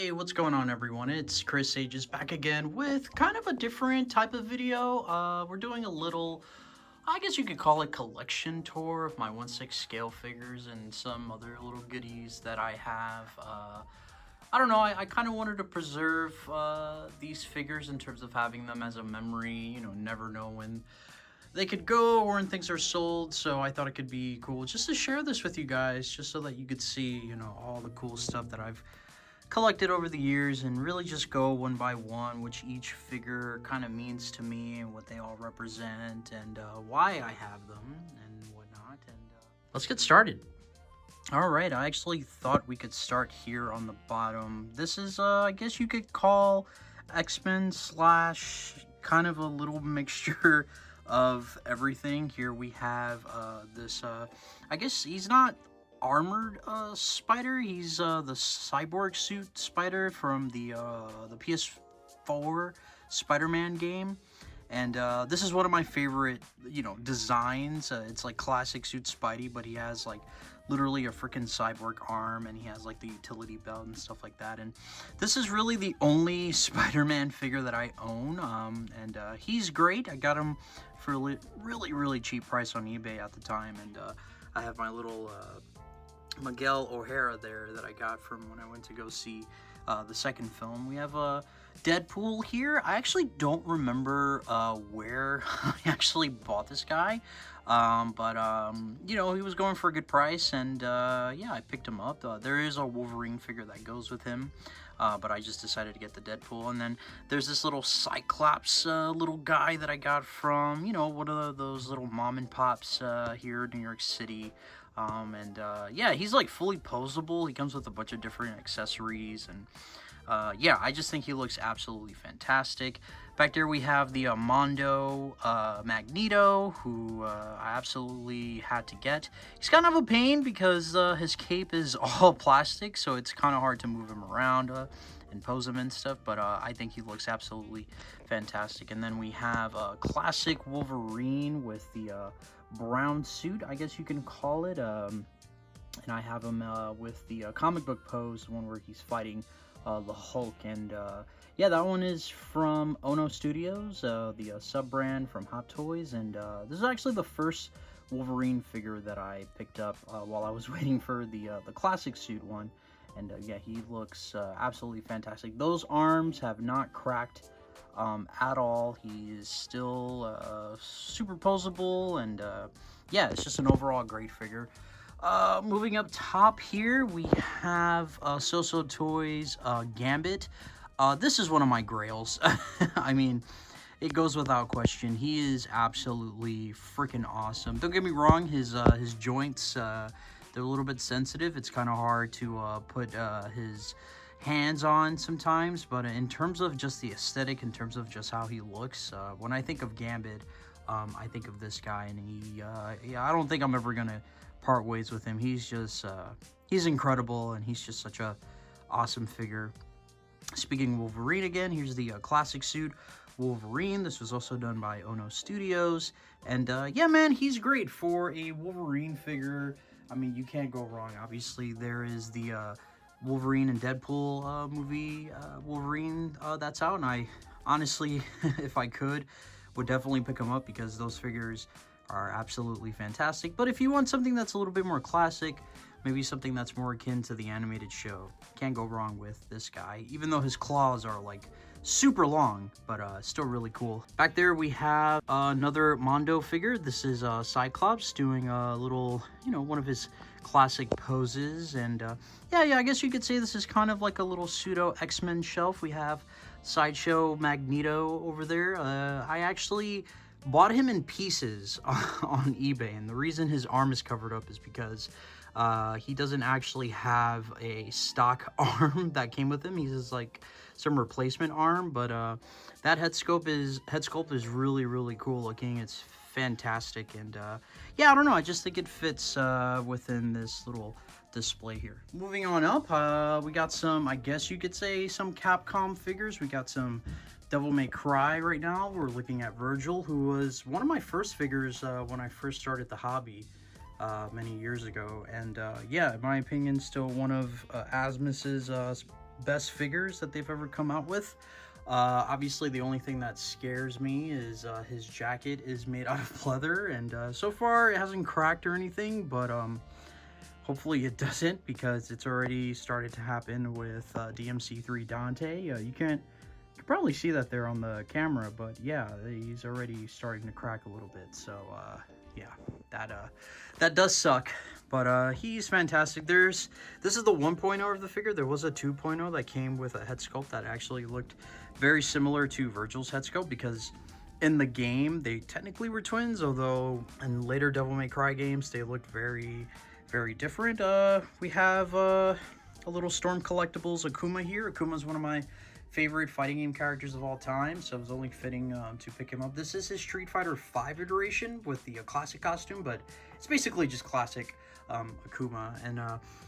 Hey, what's going on everyone? It's Chris Ages back again with kind of a different type of video. We're doing a little, I guess you could call it collection tour of my 1/6 scale figures and some other little goodies that I have. I don't know, I kind of wanted to preserve these figures in terms of having them as a memory, never know when they could go or when things are sold, so I thought it could be cool just to share this with you guys, just so that you could see, all the cool stuff that I've collected over the years and really just go one by one, which each figure kind of means to me and what they all represent and why I have them and whatnot. And let's get started. All right, I actually thought we could start here on the bottom. This is, I guess you could call X-Men slash kind of a little mixture of everything. Here we have this, I guess he's not armored spider. He's the cyborg suit spider from the PS4 Spider-Man game. And this is one of my favorite, designs. It's like classic suit Spidey, but he has like literally a freaking cyborg arm, and he has like the utility belt and stuff like that. And this is really the only Spider-Man figure that I own. And he's great. I got him for a really cheap price on eBay at the time. And I have my little Miguel O'Hara there that I got from when I went to go see the second film. We have Deadpool here. I actually don't remember where I actually bought this guy, but he was going for a good price, and yeah, I picked him up. There is a Wolverine figure that goes with him, but I just decided to get the Deadpool. And then there's this little Cyclops little guy that I got from, one of those little mom and pops here in New York City. Yeah, he's like fully posable. He comes with a bunch of different accessories, and yeah, I just think he looks absolutely fantastic. Back there we have the Mondo Magneto, who I absolutely had to get. He's kind of a pain because his cape is all plastic, so it's kind of hard to move him around and pose him and stuff, but I think he looks absolutely fantastic. And then we have a classic Wolverine with the brown suit, I guess you can call it, and I have him with the comic book pose, the one where he's fighting the Hulk. And yeah, that one is from Ono Studios, the sub-brand from Hot Toys. And this is actually the first Wolverine figure that I picked up while I was waiting for the classic suit one. And yeah, he looks absolutely fantastic. Those arms have not cracked at all. He is still super posable, and yeah, it's just an overall great figure. Moving up top here, we have So Toys Gambit. This is one of my grails. I mean, it goes without question. He is absolutely freaking awesome. Don't get me wrong, his joints, they're a little bit sensitive. It's kind of hard to put his hands on sometimes, but in terms of just the aesthetic, in terms of just how he looks, when I think of Gambit, I think of this guy, and he, yeah, I don't think I'm ever gonna part ways with him. He's just, he's incredible, and he's just such a awesome figure. Speaking of Wolverine again, here's the classic suit Wolverine. This was also done by Ono Studios, and yeah, man, he's great for a Wolverine figure. I mean, you can't go wrong. Obviously, there is the Wolverine and Deadpool movie, Wolverine, that's out, and I honestly, if I could, would definitely pick them up because those figures are absolutely fantastic. But if you want something that's a little bit more classic, maybe something that's more akin to the animated show, can't go wrong with this guy, even though his claws are like super long, but still really cool. Back there we have another Mondo figure. This is Cyclops doing a little, one of his classic poses. And yeah, I guess you could say this is kind of like a little pseudo X-Men shelf. We have Sideshow Magneto over there. I actually bought him in pieces on eBay, and the reason his arm is covered up is because he doesn't actually have a stock arm that came with him. He has like some replacement arm, but that head sculpt is really cool looking. It's fantastic, and yeah, I don't know, I just think it fits within this little display here. Moving on up, we got some, I guess you could say, some Capcom figures. We got some Devil May Cry right now. We're looking at Virgil, who was one of my first figures when I first started the hobby. many years ago. And yeah, in my opinion, still one of Asmus's best figures that they've ever come out with. Obviously, the only thing that scares me is his jacket is made out of leather, and so far it hasn't cracked or anything, but hopefully it doesn't, because it's already started to happen with DMC3 Dante. You can probably see that there on the camera, but yeah, he's already starting to crack a little bit, so yeah, that does suck. But he's fantastic. This is the 1.0 of the figure. There was a 2.0 that came with a head sculpt that actually looked very similar to Virgil's head sculpt, because in the game they technically were twins, although in later Devil May Cry games they looked very, very different. We have a little Storm Collectibles Akuma here. Akuma's one of my favorite fighting game characters of all time, so it was only fitting to pick him up. This is his Street Fighter V iteration with the classic costume, but it's basically just classic Akuma. And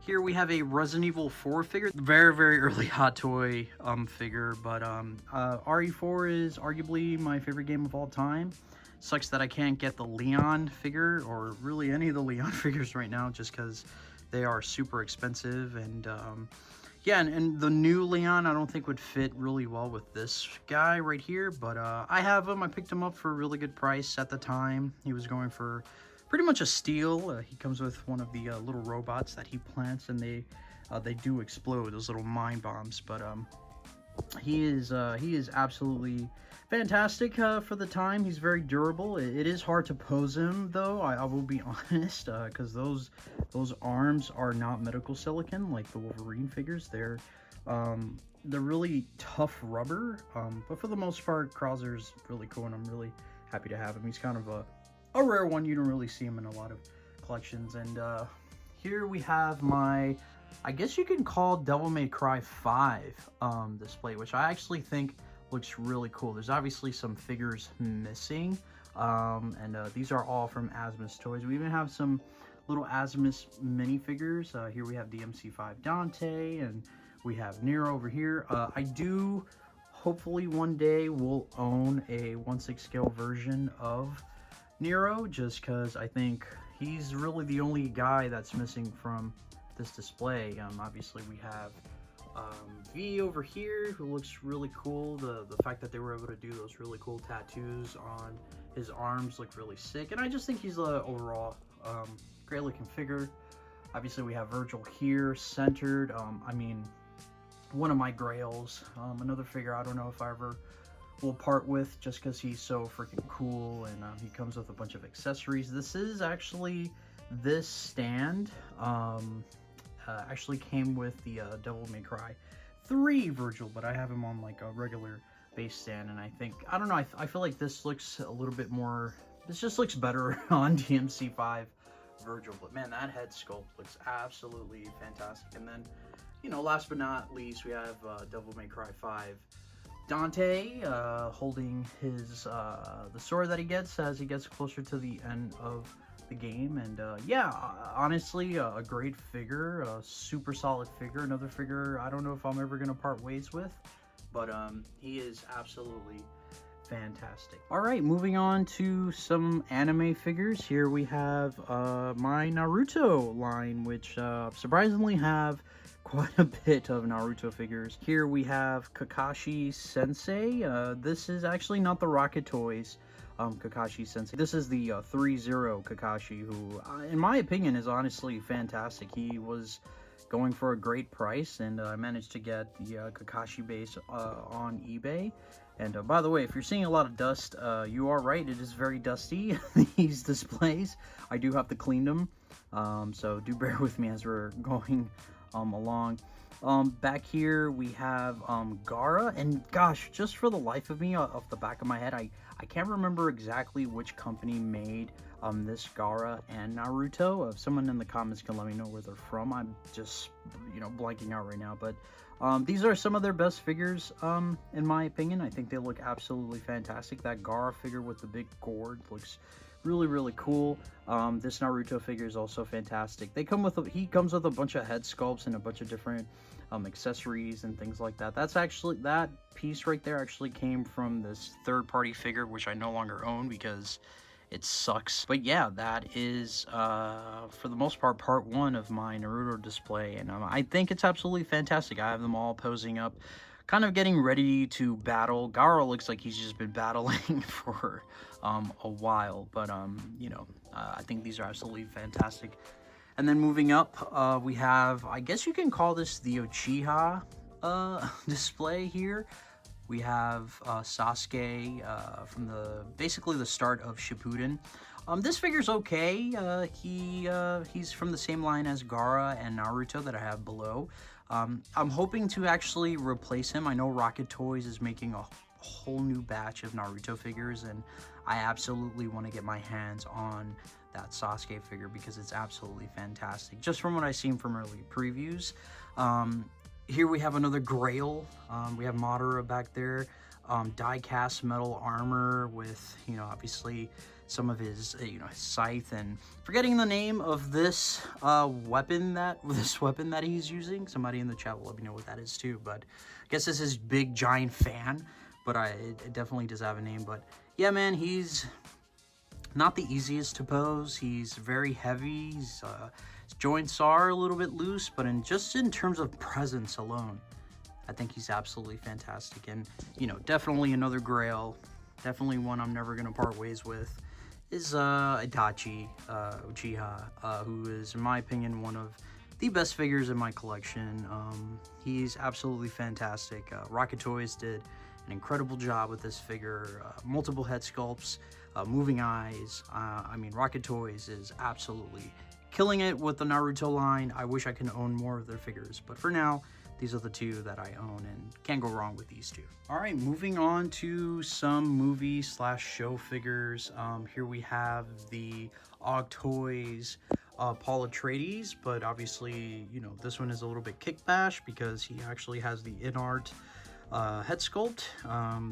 here we have a Resident Evil 4 figure, very, very early Hot Toy figure, but RE4 is arguably my favorite game of all time. Sucks that I can't get the Leon figure, or really any of the Leon figures right now, just because they are super expensive. And yeah, and the new Leon I don't think would fit really well with this guy right here, but I have him. I picked him up for a really good price at the time. He was going for pretty much a steal. He comes with one of the little robots that he plants, and they do explode, those little mind bombs. But he is absolutely fantastic for the time. He's very durable. It is hard to pose him, though, I will be honest, because those arms are not medical silicone like the Wolverine figures. They're really tough rubber, but for the most part, Krauser's really cool, and I'm really happy to have him. He's kind of a rare one. You don't really see him in a lot of collections. And here we have my, I guess you can call Devil May Cry 5 display, which I actually think looks really cool. There's obviously some figures missing, and these are all from Asmus Toys. We even have some little Asmus minifigures. Here we have DMC5 Dante, and we have Nero over here. I do hopefully one day will own a 1/6 scale version of Nero, just because I think he's really the only guy that's missing from this display. Obviously we have V over here, who looks really cool. The fact that they were able to do those really cool tattoos on his arms look really sick, and I just think he's a overall great looking figure. Obviously we have Virgil here centered. I mean, one of my grails. Another figure I don't know if I ever will part with, just because he's so freaking cool, and he comes with a bunch of accessories. This is actually, this stand actually came with the Devil May Cry 3 Virgil, but I have him on like a regular base stand, and I don't know, I feel like this looks a little bit more, this just looks better on DMC5 Virgil. But man, that head sculpt looks absolutely fantastic. And then, you know, last but not least, we have Devil May Cry 5 Dante holding his the sword that he gets as he gets closer to the end of the game. And yeah, honestly, a great figure, a super solid figure. Another figure I don't know if I'm ever gonna part ways with, but he is absolutely fantastic. All right, moving on to some anime figures. Here we have my Naruto line, which surprisingly have quite a bit of Naruto figures. Here we have Kakashi Sensei. This is actually not the Rocket Toys Kakashi Sensei. This is the 3-0 Kakashi, who in my opinion is honestly fantastic. He was going for a great price, and I managed to get the Kakashi base on eBay. And by the way, if you're seeing a lot of dust, you are right, it is very dusty, these displays. I do have to clean them, so do bear with me as we're going along. Back here we have Gaara, and gosh, just for the life of me, off the back of my head, I can't remember exactly which company made this Gaara and Naruto. If someone in the comments can let me know where they're from, I'm just, you know, blanking out right now. But these are some of their best figures, in my opinion. I think they look absolutely fantastic. That Gaara figure with the big gourd looks really, really cool. This Naruto figure is also fantastic. He comes with a bunch of head sculpts and a bunch of different accessories and things like that. That piece right there actually came from this third-party figure, which I no longer own because it sucks. But yeah, that is, for the most part 1 of my Naruto display, and I think it's absolutely fantastic. I have them all posing up, kind of getting ready to battle. Garo looks like he's just been battling for a while, but I think these are absolutely fantastic. And then moving up, we have, I guess you can call this the Uchiha display here. We have Sasuke from basically the start of Shippuden. This figure's okay. He's from the same line as Gaara and Naruto that I have below. I'm hoping to actually replace him. I know Rocket Toys is making a whole new batch of Naruto figures, and I absolutely want to get my hands on that Sasuke figure because it's absolutely fantastic. Just from what I've seen from early previews. Here we have another Grail. We have Madara back there. Die-cast metal armor with, obviously some of his, his scythe, and forgetting the name of this weapon that he's using. Somebody in the chat will let me know what that is too. But I guess this is big giant fan. But it definitely does have a name. But yeah, man, he's not the easiest to pose. He's very heavy. His joints are a little bit loose, but in terms of presence alone, I think he's absolutely fantastic. And definitely another Grail, definitely one I'm never gonna part ways with, is Itachi Uchiha, who is, in my opinion, one of the best figures in my collection. He's absolutely fantastic. Rocket Toys did an incredible job with this figure. Multiple head sculpts, moving eyes. I mean, Rocket Toys is absolutely killing it with the Naruto line. I wish I could own more of their figures, but for now, these are the 2 that I own, and can't go wrong with these 2. All right, moving on to some movie/show figures. Here we have the Og Toys Paul Atreides, but obviously, this one is a little bit kickbash because he actually has the in-art head sculpt,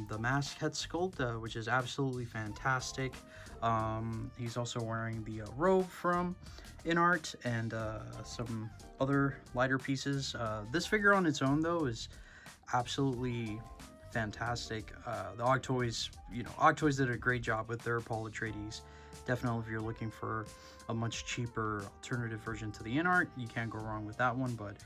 the mask head sculpt, which is absolutely fantastic. He's also wearing the robe from InArt and some other lighter pieces. This figure on its own, though, is absolutely fantastic. The Og Toys, Og Toys did a great job with their Paul Atreides. Definitely, if you're looking for a much cheaper alternative version to the InArt, you can't go wrong with that one. But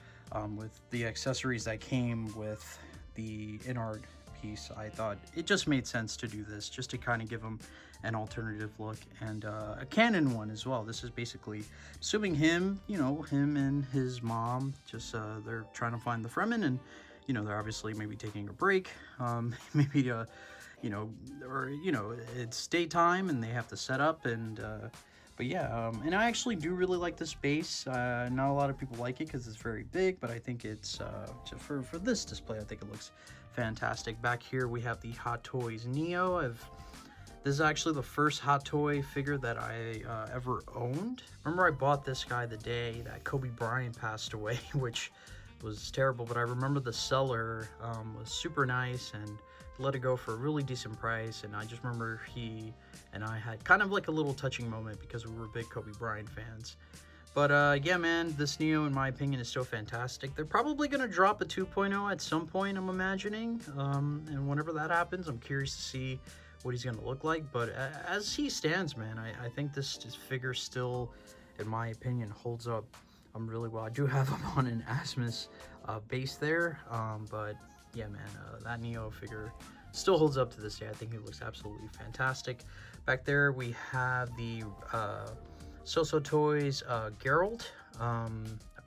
with the accessories that came with the InArt piece, I thought it just made sense to do this, just to kind of give him an alternative look, and a canon one as well. This is basically assuming him, him and his mom, just they're trying to find the Fremen, and they're obviously maybe taking a break, maybe it's daytime and they have to set up, and but yeah, and I actually do really like this base. Not a lot of people like it because it's very big, but I think it's just for this display, I think it looks fantastic. Back here we have the Hot Toys Neo. This is actually the first Hot Toy figure that I ever owned. Remember, I bought this guy the day that Kobe Bryant passed away, which was terrible, but I remember the seller was super nice and let it go for a really decent price, and I just remember he and I had kind of like a little touching moment because we were big Kobe Bryant fans. But yeah, man, this Neo, in my opinion, is so fantastic. They're probably going to drop a 2.0 at some point, I'm imagining, and whenever that happens, I'm curious to see what he's going to look like. But as he stands, man, I think this figure still, in my opinion, holds up really well. I do have him on an Asmus base there, but yeah, man, that Neo figure still holds up to this day. I think he looks absolutely fantastic. Back there we have the So Toys Geralt, I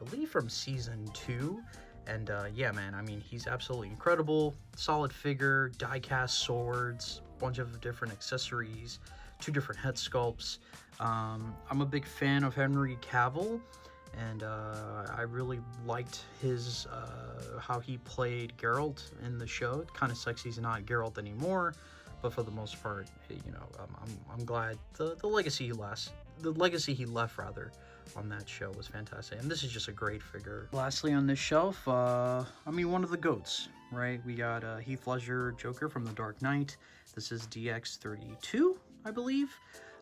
believe from season 2, and yeah, man, I mean, he's absolutely incredible. Solid figure, die-cast swords, bunch of different accessories, 2 different head sculpts. I'm a big fan of Henry Cavill, and I really liked his how he played Geralt in the show. It kind of sucks he's not Geralt anymore, but for the most part, I'm glad the legacy he left rather on that show was fantastic, and this is just a great figure. Lastly on this shelf, I mean, one of the GOATs, right? We got Heath Ledger Joker from The Dark Knight. This is DX32, I believe.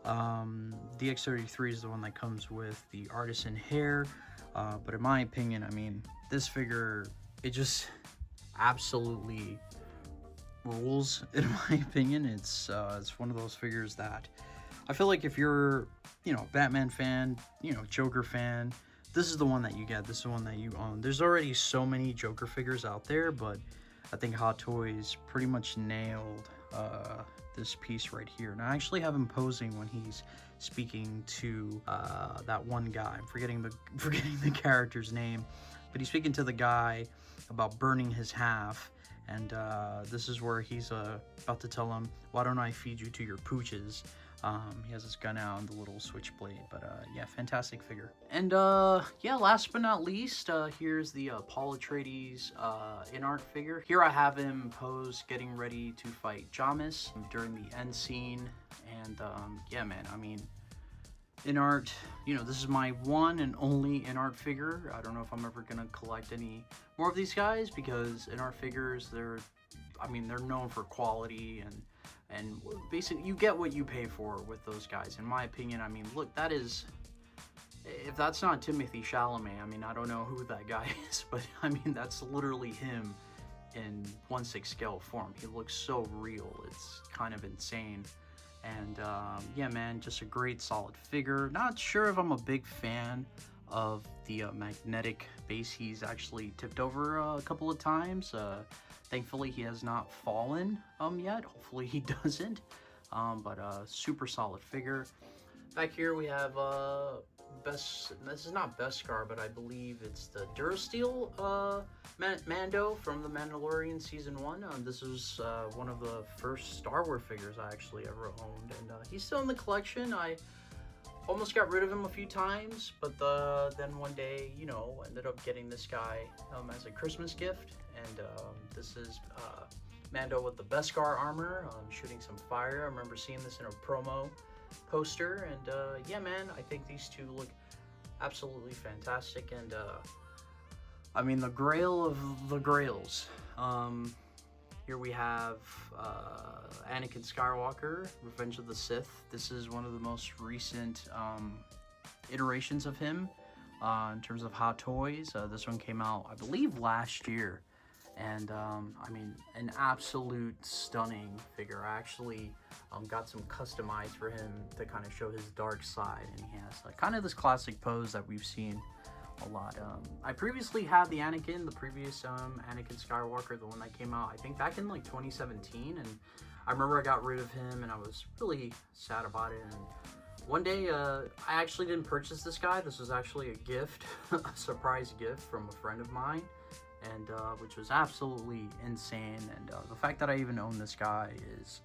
DX33 is the one that comes with the artisan hair, but in my opinion, I mean, this figure, it just absolutely rules. In my opinion, it's one of those figures that I feel like if you're, Batman fan, Joker fan, this is the one that you get. This is the one that you own. There's already so many Joker figures out there, but I think Hot Toys pretty much nailed this piece right here. And I actually have him posing when he's speaking to that one guy. I'm forgetting the character's name, but he's speaking to the guy about burning his half. And this is where he's about to tell him, "Why don't I feed you to your pooches?" He has his gun out and the little switchblade, but yeah, fantastic figure. And yeah, last but not least, here's the Paul Atreides in art figure. Here I have him posed getting ready to fight Jamis during the end scene. And yeah, man, I mean, in art, this is my one and only in art figure. I don't know if I'm ever gonna collect any more of these guys, because in art figures, they're known for quality, and basically you get what you pay for with those guys, in my opinion. I mean, look, that is, if that's not Timothy Chalamet, I mean, I don't know who that guy is, but I mean, that's literally him in 1/6 scale form. He looks so real, it's kind of insane. And yeah, man, just a great solid figure. Not sure if I'm a big fan of the magnetic base. He's actually tipped over a couple of times. Thankfully, he has not fallen yet. Hopefully, he doesn't. But super solid figure. Back here, we have this is not Beskar, but I believe it's the Durasteel Mando from The Mandalorian Season 1. This is one of the first Star Wars figures I actually ever owned. And he's still in the collection. I almost got rid of him a few times, but then one day, ended up getting this guy as a Christmas gift. And this is Mando with the Beskar armor, shooting some fire. I remember seeing this in a promo poster. And yeah, man, I think these two look absolutely fantastic. And I mean, the grail of the grails. Here we have Anakin Skywalker, Revenge of the Sith. This is one of the most recent iterations of him in terms of Hot Toys. This one came out, I believe, last year. And I mean, an absolute stunning figure. I actually got some customized for him to kind of show his dark side. And he has kind of this classic pose that we've seen a lot. I previously had the Anakin, the previous Anakin Skywalker, the one that came out, I think, back in like 2017. And I remember I got rid of him and I was really sad about it. And one day, I actually didn't purchase this guy. This was actually a gift, a surprise gift from a friend of mine. And which was absolutely insane. And the fact that I even own this guy it's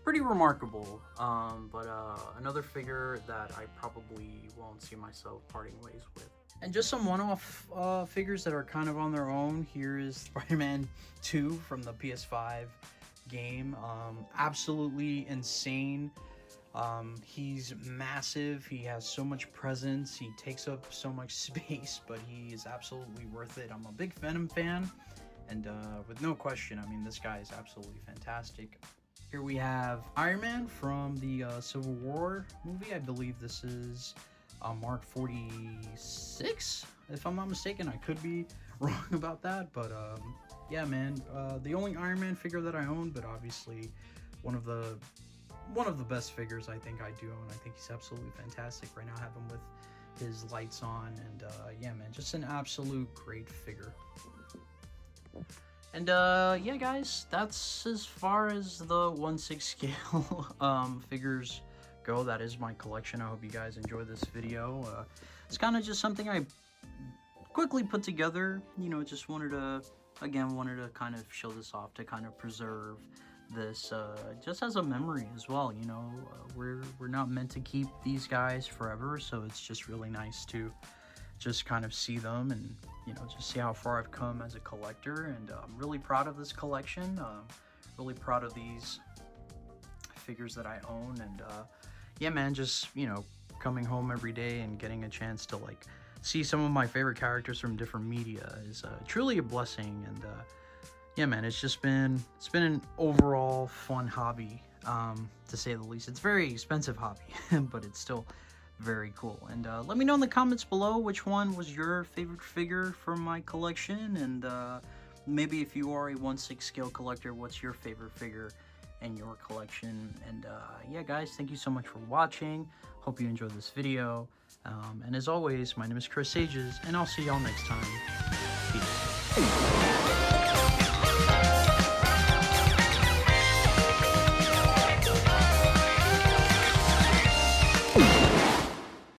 pretty remarkable. But another figure that I probably won't see myself parting ways with. And just some one-off figures that are kind of on their own. Here is Spider-Man 2 from the PS5 game. Absolutely insane. He's massive. He has so much presence. He takes up so much space, but he is absolutely worth it. I'm a big Venom fan, and with no question, I mean, this guy is absolutely fantastic. Here we have Iron Man from the Civil War movie. I believe this is Mark 46, if I'm not mistaken. I could be wrong about that, but yeah, man, the only Iron Man figure that I own, but obviously one of the best figures I think I do own. I think he's absolutely fantastic. Right now I have him with his lights on, and yeah, man, just an absolute great figure. And yeah, guys, that's as far as the 1/6 scale figures go. That is my collection. I hope you guys enjoy this video. It's kind of just something I quickly put together. Just wanted to kind of show this off, to kind of preserve this just as a memory as well. We're not meant to keep these guys forever, so it's just really nice to just kind of see them and just see how far I've come as a collector. And I'm really proud of this collection. Really proud of these figures that I own. And yeah, man, just coming home every day and getting a chance to see some of my favorite characters from different media is truly a blessing. And yeah, man, it's been an overall fun hobby, to say the least. It's a very expensive hobby, but it's still very cool. And let me know in the comments below which one was your favorite figure from my collection, and maybe if you are a 1/6 scale collector, what's your favorite figure in your collection. And yeah, guys, thank you so much for watching. Hope you enjoyed this video. And as always, my name is Chris Sages, and I'll see y'all next time. Peace.